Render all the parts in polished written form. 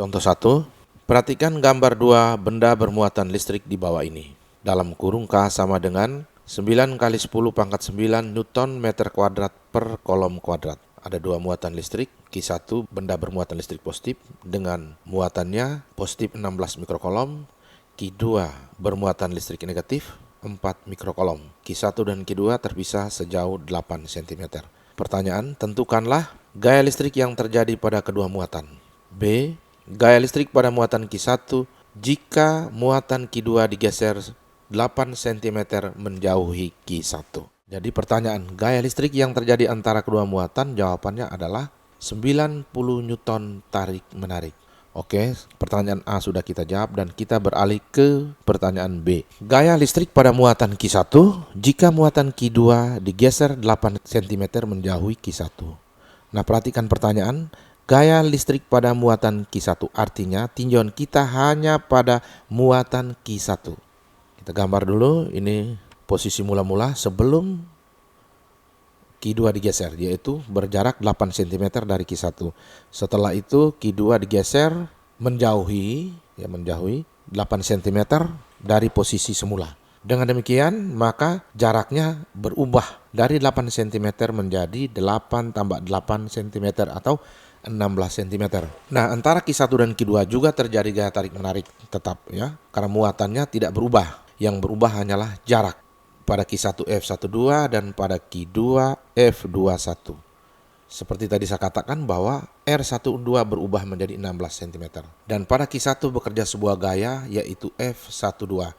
Contoh 1, perhatikan gambar dua benda bermuatan listrik di bawah ini. Dalam kurung K sama dengan 9 kali 10 pangkat 9 Newton meter kuadrat per kolom kuadrat. Ada dua muatan listrik, Q1 benda bermuatan listrik positif dengan muatannya positif 16 mikrokolom, Q2 bermuatan listrik negatif 4 mikrokolom. Q1 dan Q2 terpisah sejauh 8 cm. Pertanyaan, tentukanlah gaya listrik yang terjadi pada kedua muatan. B. Gaya listrik pada muatan Q1 jika muatan Q2 digeser 8 cm menjauhi Q1. Jadi pertanyaan, gaya listrik yang terjadi antara kedua muatan, jawabannya adalah 90 Newton tarik-menarik. Oke, pertanyaan A sudah kita jawab dan kita beralih ke pertanyaan B. Gaya listrik pada muatan Q1 jika muatan Q2 digeser 8 cm menjauhi Q1. Nah, perhatikan pertanyaan. Gaya listrik pada muatan Q1 artinya tinjauan kita hanya pada muatan Q1. Kita gambar dulu, ini posisi mula-mula sebelum Q2 digeser, yaitu berjarak 8 cm dari Q1. Setelah itu Q2 digeser menjauhi 8 cm dari posisi semula. Dengan demikian maka jaraknya berubah dari 8 cm menjadi 8 tambah 8 cm atau 16 cm. Nah, antara Q1 dan Q2 juga terjadi gaya tarik menarik tetap ya, karena muatannya tidak berubah. Yang berubah hanyalah jarak. Pada Q1 F12 dan pada Q2 F21. Seperti tadi saya katakan bahwa R12 berubah menjadi 16 cm. Dan pada Q1 bekerja sebuah gaya yaitu F12.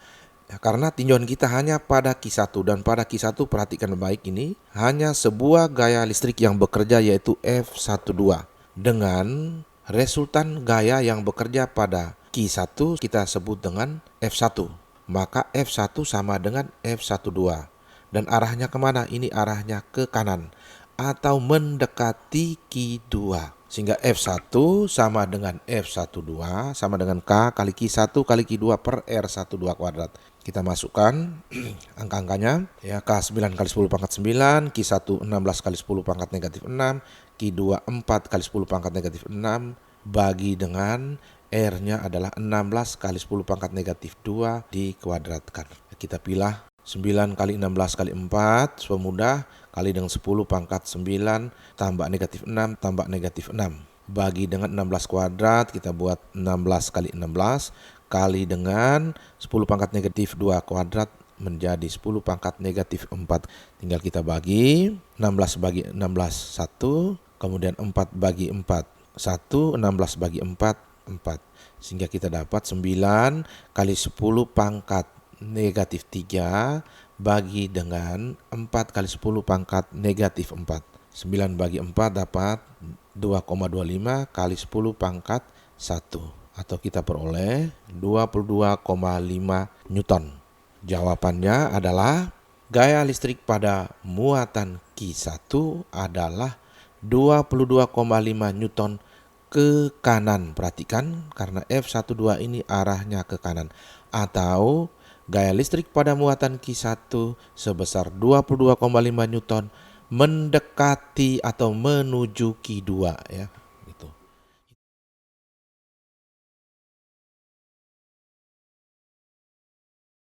Ya, karena tinjauan kita hanya pada Q1 dan pada Q1 perhatikan baik ini hanya sebuah gaya listrik yang bekerja yaitu F12. Dengan resultan gaya yang bekerja pada Q1 kita sebut dengan F1. Maka F1 sama dengan F12. Dan arahnya kemana? Ini arahnya ke kanan atau mendekati Q2. Sehingga F1 sama dengan F12 sama dengan K kali Q1 kali Q2 per R12 kuadrat. Kita masukkan angka-angkanya ya, K 9 kali 10 pangkat 9, Q1 16 kali 10 pangkat negatif 6, Q2 4 kali 10 pangkat negatif 6 bagi dengan R-nya adalah 16 kali 10 pangkat negatif 2 dikuadratkan. Kita pilih 9 kali 16 kali 4 supaya mudah, kali dengan 10 pangkat 9 tambah negatif 6 tambah negatif 6. Bagi dengan 16 kuadrat kita buat 16 kali 16 kali dengan 10 pangkat negatif 2 kuadrat menjadi 10 pangkat negatif 4. Tinggal kita bagi 16 bagi 16 1, kemudian 4 bagi 4 1, 16 bagi 4 4. Sehingga kita dapat 9 kali 10 pangkat negatif 3 bagi dengan 4 kali 10 pangkat negatif 4. 9 bagi 4 dapat 2,25 kali 10 pangkat 1. Atau kita peroleh 22,5 Newton. Jawabannya adalah gaya listrik pada muatan Q1 adalah 22,5 Newton ke kanan. Perhatikan karena F12 ini arahnya ke kanan. Atau gaya listrik pada muatan Q1 sebesar 22,5 Newton mendekati atau menuju Q2 ya.